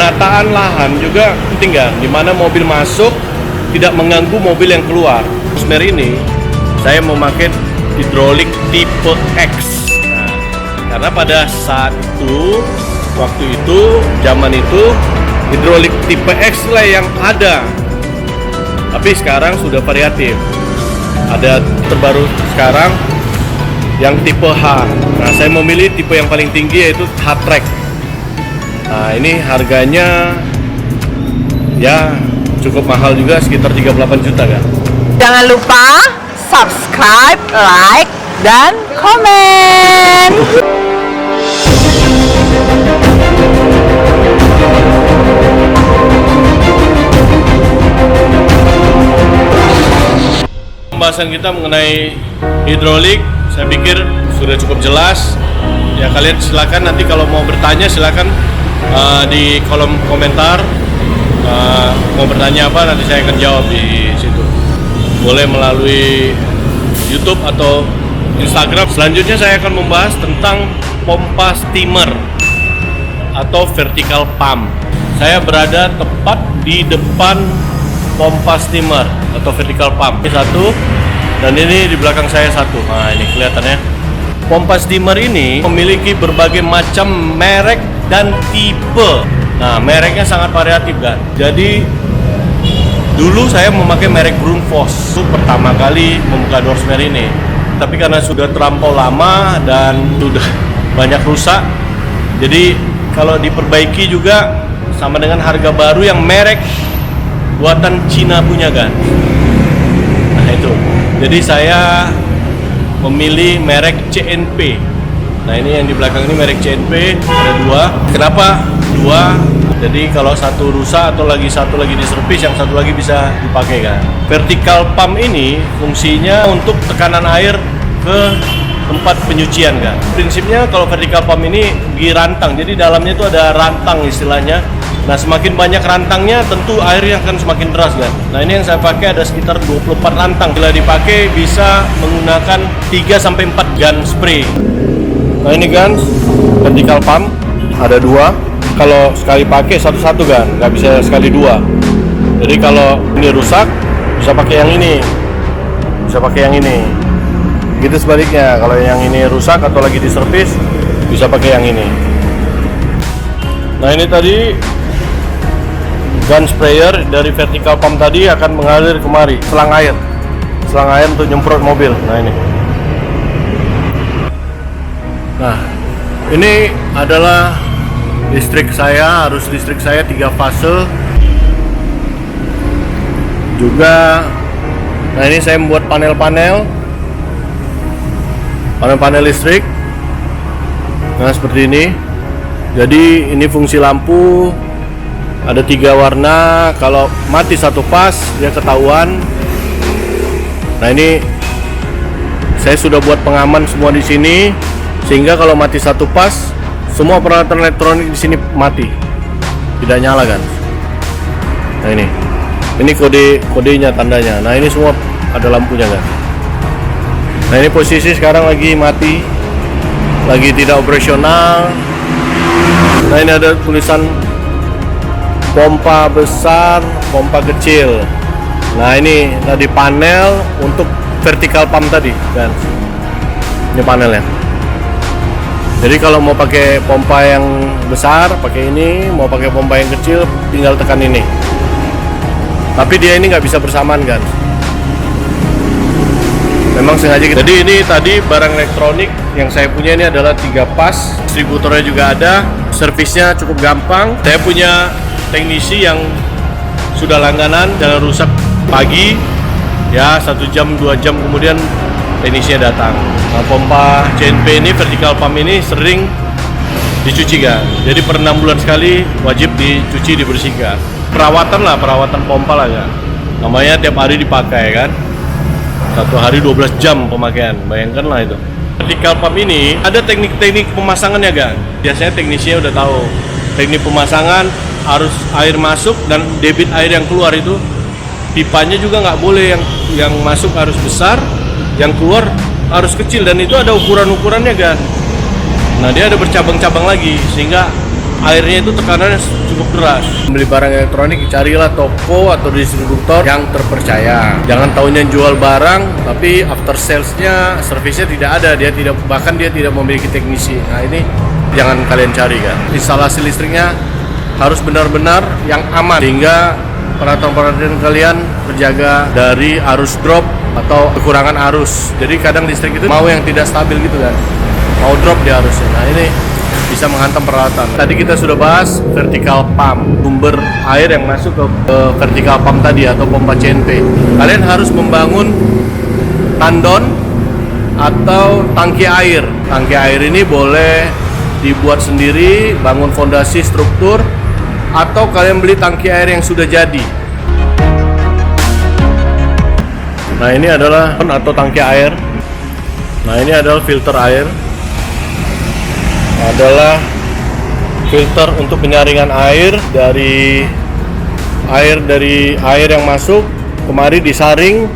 penataan lahan juga penting kan, dimana mobil masuk tidak mengganggu mobil yang keluar. Rosemary ini saya memakai hidrolik tipe X. Nah, karena pada saat itu, waktu itu, zaman itu hidrolik tipe X lah yang ada. Tapi sekarang sudah variatif. Ada terbaru sekarang yang tipe H. Nah, saya memilih tipe yang paling tinggi yaitu H-Track. Nah, ini harganya ya cukup mahal juga, sekitar 38 juta kan. Jangan lupa subscribe, like, dan komen. Pembahasan kita mengenai hidrolik, saya pikir sudah cukup jelas. Ya, kalian silakan nanti kalau mau bertanya silakan di kolom komentar. Mau bertanya apa nanti saya akan jawab di situ. Boleh melalui YouTube atau Instagram. Selanjutnya saya akan membahas tentang pompa steamer atau vertical pump. Saya berada tepat di depan pompa steamer atau vertical pump. Ini satu, dan ini di belakang saya satu. Nah, ini kelihatannya. Pompa steamer ini memiliki berbagai macam merek dan tipe. Nah, mereknya sangat variatif kan. Jadi dulu saya memakai merek Grundfos. Itu pertama kali membuka Rosemary ini. Tapi karena sudah terlampau lama dan sudah banyak rusak, jadi kalau diperbaiki juga sama dengan harga baru yang merek buatan Cina punya kan. Nah, itu. Jadi saya memilih merek CNP. Nah, ini yang di belakang ini merek CNP, ada dua. Kenapa dua? Jadi kalau satu rusak atau satu lagi diservis, yang satu lagi bisa dipakai kan. Vertical pump ini fungsinya untuk tekanan air ke tempat penyucian kan. Prinsipnya kalau vertical pump ini dirantang, jadi dalamnya itu ada rantang istilahnya. Nah, semakin banyak rantangnya tentu airnya akan semakin deras kan. Nah, ini yang saya pakai ada sekitar 24 rantang. Bila dipakai bisa menggunakan 3-4 gun spray. Nah, ini gun vertical pump ada dua. Kalau sekali pakai satu-satu kan, nggak bisa sekali dua. Jadi kalau ini rusak bisa pakai yang ini, bisa pakai yang ini. Gitu sebaliknya, kalau yang ini rusak atau lagi diservis bisa pakai yang ini. Nah, ini tadi gun sprayer dari vertical pump tadi akan mengalir kemari, selang air untuk nyemprot mobil. Nah, ini. Nah, ini adalah listrik saya, arus listrik saya 3 fase juga. Nah, ini saya membuat panel listrik. Nah, seperti ini. Jadi ini fungsi lampu. Ada 3 warna. Kalau mati satu pas dia ketahuan. Nah, ini saya sudah buat pengaman semua di sini, sehingga kalau mati satu pas semua peralatan elektronik di sini mati, tidak nyala kan. Nah, ini kodenya, tandanya. Nah, ini semua ada lampunya kan. Nah, ini posisi sekarang lagi mati, lagi tidak operasional. Nah, ini ada tulisan pompa besar, pompa kecil. Nah, ini tadi panel untuk vertical pump tadi kan. Ini panelnya. Jadi kalau mau pakai pompa yang besar pakai ini, mau pakai pompa yang kecil tinggal tekan ini. Tapi dia ini nggak bisa bersamaan kan. Memang sengaja gitu. Jadi ini tadi barang elektronik yang saya punya ini adalah 3 pas. Distributornya juga ada. Servisnya cukup gampang. Saya punya teknisi yang sudah langganan, jangan rusak pagi ya, 1 jam 2 jam kemudian teknisinya datang. Nah, pompa CNP ini, vertical pump ini sering dicuci kan, jadi per 6 bulan sekali wajib dicuci, dibersihkan. Perawatan pompa lah kan, namanya tiap hari dipakai kan, 1 hari 12 jam pemakaian, bayangkan lah itu. Vertical pump ini ada teknik-teknik pemasangannya kan, biasanya teknisinya udah tahu teknik pemasangan. Arus air masuk dan debit air yang keluar itu, pipanya juga nggak boleh yang masuk harus besar, yang keluar harus kecil, dan itu ada ukuran-ukurannya kan. Nah, dia ada bercabang-cabang lagi, sehingga airnya itu tekanannya cukup deras. Beli barang elektronik, carilah toko atau distributor yang terpercaya. Jangan taunya jual barang tapi after salesnya, servisnya tidak ada, dia tidak memiliki teknisi. Nah ini jangan kalian cari kan. Instalasi listriknya harus benar-benar yang aman sehingga peralatan-peralatan kalian terjaga dari arus drop atau kekurangan arus. Jadi kadang listrik itu mau yang tidak stabil gitu kan, mau drop di arusnya. Nah ini bisa menghantam peralatan. Tadi kita sudah bahas vertical pump, sumber air yang masuk ke vertical pump tadi atau pompa CNP. Kalian harus membangun tandon atau tangki air. Tangki air ini boleh dibuat sendiri, bangun fondasi struktur, atau kalian beli tangki air yang sudah jadi. Nah ini adalah atau tangki air. Nah ini adalah filter air. Adalah filter untuk penyaringan air dari air yang masuk kemari disaring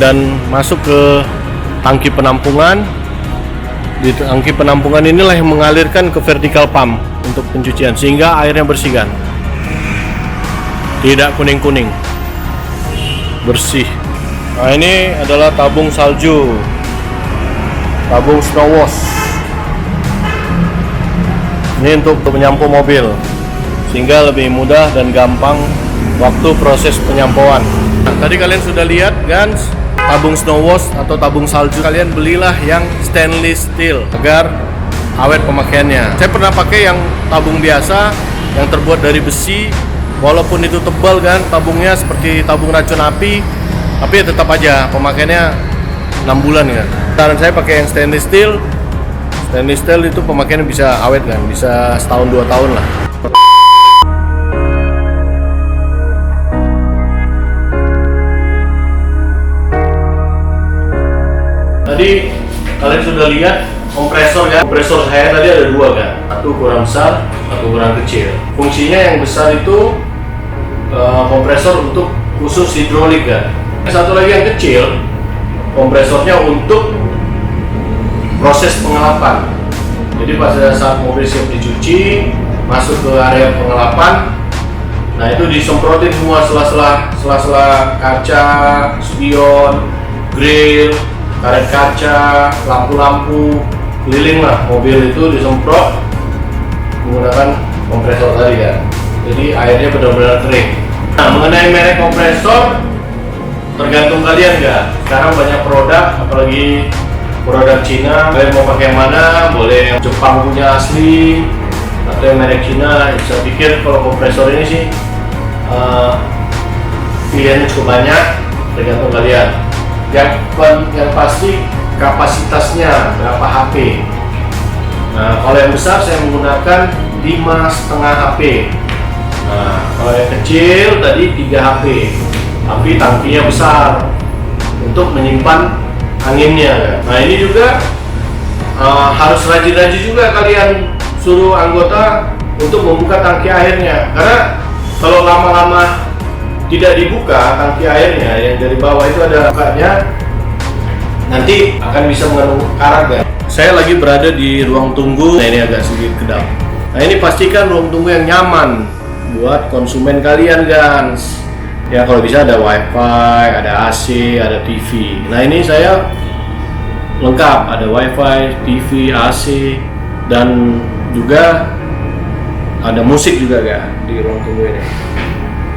dan masuk ke tangki penampungan. Di tangki penampungan inilah yang mengalirkan ke vertical pump untuk pencucian sehingga airnya bersih kan, tidak kuning-kuning, bersih. Nah ini adalah tabung salju, tabung snow wash. Ini untuk penyampung mobil sehingga lebih mudah dan gampang waktu proses penyampauan. Nah, tadi kalian sudah lihat kan tabung snow wash atau tabung salju. Kalian belilah yang stainless steel agar awet pemakaiannya. Saya pernah pakai yang tabung biasa yang terbuat dari besi, walaupun itu tebal kan tabungnya seperti tabung racun api, tapi ya tetap aja pemakaiannya 6 bulan kan. Saran saya pakai yang stainless steel. Stainless steel itu pemakaiannya bisa awet kan, bisa setahun 2 tahun lah. Tadi kalian sudah lihat kompresor kan? Kompresor saya tadi ada 2 kan, satu ukuran besar, satu ukuran kecil. Fungsinya yang besar itu kompresor untuk khusus hidrolik kan. Satu lagi yang kecil, kompresornya untuk proses pengelapan. Jadi pada saat mobil siap dicuci, masuk ke area pengelapan, nah itu disemprotin semua sela-sela kaca, spion, grill, karet kaca, lampu-lampu, keliling lah mobil itu disemprot menggunakan kompresor tadi kan. Jadi airnya benar-benar kering. Nah mengenai merek kompresor, tergantung kalian kan. Sekarang banyak produk, apalagi produk Cina, kalian mau pakai yang mana? Boleh yang Jepang punya asli atau yang merek Cina. Saya pikir kalau kompresor ini sih pilihannya cukup banyak, tergantung kalian. Yang pasti kapasitasnya berapa HP. Nah kalau yang besar saya menggunakan 5,5 HP. Nah kalau yang kecil tadi 3 HP, tapi tangkinya besar untuk menyimpan anginnya. Nah ini juga harus rajin-rajin juga kalian suruh anggota untuk membuka tangki airnya, karena kalau lama-lama tidak dibuka tangki airnya yang dari bawah itu ada bukanya, nanti akan bisa mengandung karat kan. Saya lagi berada di ruang tunggu. Nah ini agak sedikit kedap. Nah ini pastikan ruang tunggu yang nyaman buat konsumen kalian guys. Ya kalau bisa ada wifi, ada AC, ada TV. Nah ini saya lengkap, ada wifi, TV, AC, dan juga ada musik juga kan di ruang tunggu ini.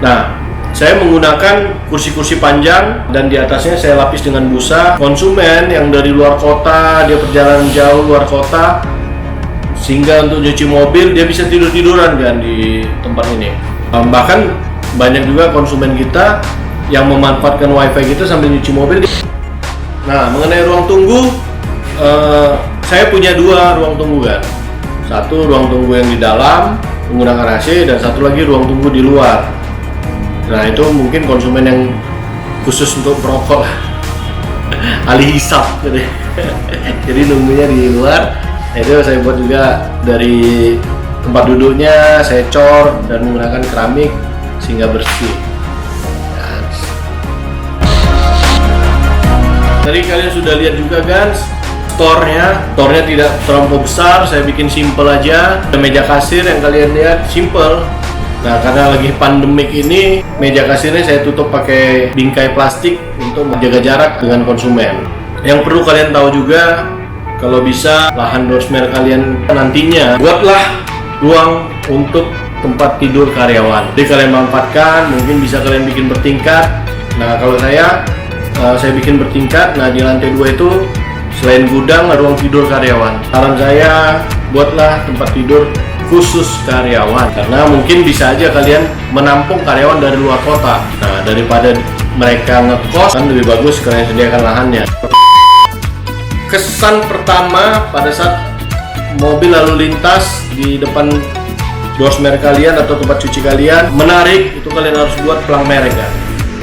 Nah saya menggunakan kursi-kursi panjang dan di atasnya saya lapis dengan busa. Konsumen yang dari luar kota, dia perjalanan jauh luar kota, sehingga untuk nyuci mobil dia bisa tidur-tiduran kan di tempat ini. Bahkan banyak juga konsumen kita yang memanfaatkan wifi kita sambil nyuci mobil. Nah mengenai ruang tunggu, saya punya 2 ruang tunggu kan. Satu ruang tunggu yang di dalam menggunakan AC dan satu lagi ruang tunggu di luar. Nah itu mungkin konsumen yang khusus untuk merokok ahli hisap gitu. Jadi nunggunya di luar. Nah, itu saya buat juga dari tempat duduknya saya cor dan menggunakan keramik sehingga bersih. Tadi kalian sudah lihat juga guys store-nya tidak terlalu besar, saya bikin simple aja. Meja kasir yang kalian lihat simple. Nah, karena lagi pandemik ini, meja kasirnya saya tutup pakai bingkai plastik untuk menjaga jarak dengan konsumen. Yang perlu kalian tahu juga, kalau bisa lahan Doorsmere kalian nantinya buatlah ruang untuk tempat tidur karyawan. Jadi kalian manfaatkan, mungkin bisa kalian bikin bertingkat. Nah, kalau saya bikin bertingkat. Nah, di lantai 2 itu selain gudang ada ruang tidur karyawan. Saran saya, buatlah tempat tidur khusus karyawan, karena mungkin bisa aja kalian menampung karyawan dari luar kota. Nah, daripada mereka ngekos, kan lebih bagus kalian sediakan lahannya. Kesan pertama pada saat mobil lalu lintas di depan Doorsmere kalian atau tempat cuci kalian menarik, itu kalian harus buat pelang merek kan.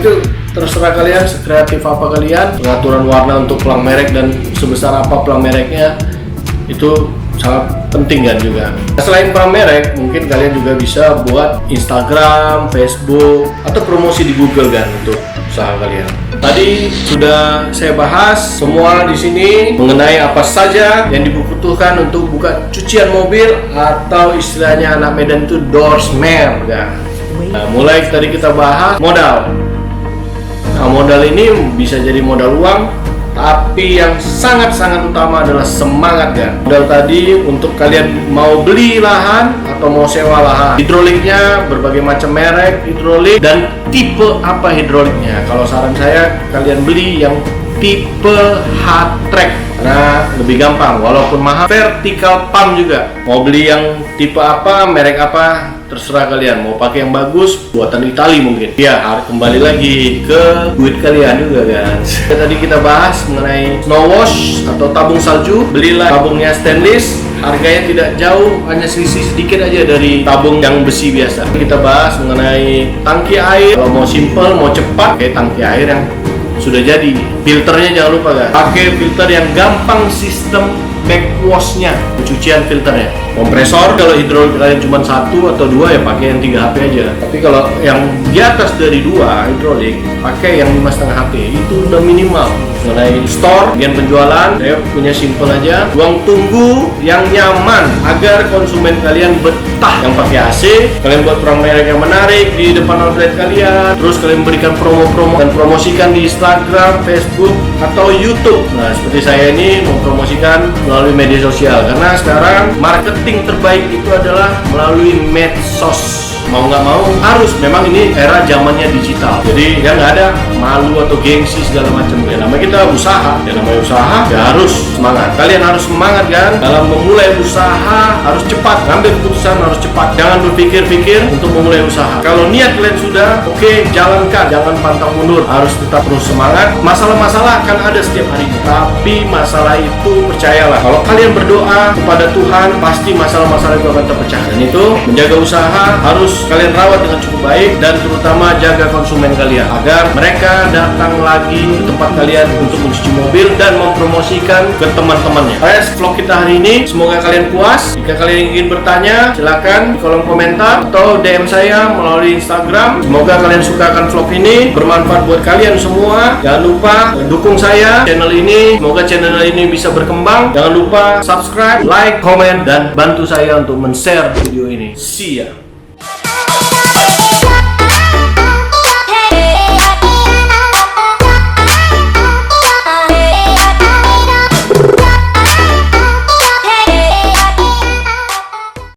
Itu terserah kalian, sekreatif apa kalian. Pengaturan warna untuk pelang merek dan sebesar apa pelang mereknya itu sangat penting kan juga. Selain pelang merek, mungkin kalian juga bisa buat Instagram, Facebook, atau promosi di Google kan untuk usaha kalian. Tadi sudah saya bahas semua di sini mengenai apa saja yang dibutuhkan untuk buka cucian mobil atau istilahnya anak Medan itu Doorsmere kan. Nah, mulai tadi kita bahas modal. Nah, modal ini bisa jadi modal uang, tapi yang sangat-sangat utama adalah semangat kan. Modal tadi untuk kalian mau beli lahan atau mau sewa lahan. Hidroliknya berbagai macam merek hidrolik dan tipe apa hidroliknya. Kalau saran saya kalian beli yang tipe H-Track karena lebih gampang, walaupun mahal. Vertical pump juga. Mau beli yang tipe apa, merek apa, terserah kalian. Mau pakai yang bagus, buatan Itali mungkin. Ya, kembali lagi ke duit kalian juga kan. Tadi kita bahas mengenai snow wash atau tabung salju. Belilah tabungnya stainless. Harganya tidak jauh, hanya selisih sedikit aja dari tabung yang besi biasa. Kita bahas mengenai tangki air. Kalau mau simple, mau cepat, kayak tangki air yang sudah jadi. Filternya jangan lupa kan, pakai filter yang gampang sistem backwash-nya, pencucian filternya. Kompresor kalau hidrolik kalian cuma 1 atau 2 ya pakai yang 3 HP aja. Tapi kalau yang di atas dari 2 hidrolik, pakai yang 5,5 HP. Itu udah minimal. Mengenai store, bagian penjualan, saya punya simple aja. Ruang tunggu yang nyaman agar konsumen kalian betah. Yang pakai AC, kalian buat pelang merek yang menarik di depan outlet kalian. Terus kalian berikan promo-promo dan promosikan di Instagram, Facebook, atau YouTube. Nah, seperti saya ini mempromosikan melalui media sosial, karena sekarang marketing terbaik itu adalah melalui medsos. Mau nggak mau harus, memang ini era zamannya digital, jadi ya nggak ada malu atau gengsi segala macam. Ya namanya kita usaha, ya harus semangat. Kalian harus semangat kan dalam memulai usaha, harus cepat ngambil keputusan, harus cepat, jangan berpikir-pikir untuk memulai usaha. Kalau niat kalian sudah oke, jalankan, jangan pantang mundur, harus tetap terus semangat. Masalah-masalah akan ada setiap harinya, tapi masalah itu percayalah, kalau kalian berdoa kepada Tuhan, pasti masalah-masalah itu akan terpecah. Dan itu menjaga usaha harus kalian rawat dengan cukup baik, dan terutama jaga konsumen kalian agar mereka datang lagi ke tempat kalian untuk mencuci mobil dan mempromosikan ke teman-temannya. Vlog kita hari ini semoga kalian puas. Jika kalian ingin bertanya, silakan di kolom komentar atau DM saya melalui Instagram. Semoga kalian suka akan vlog ini, bermanfaat buat kalian semua. Jangan lupa dukung saya channel ini, semoga channel ini bisa berkembang. Jangan lupa subscribe, like, komen, dan bantu saya untuk men-share video ini. See ya.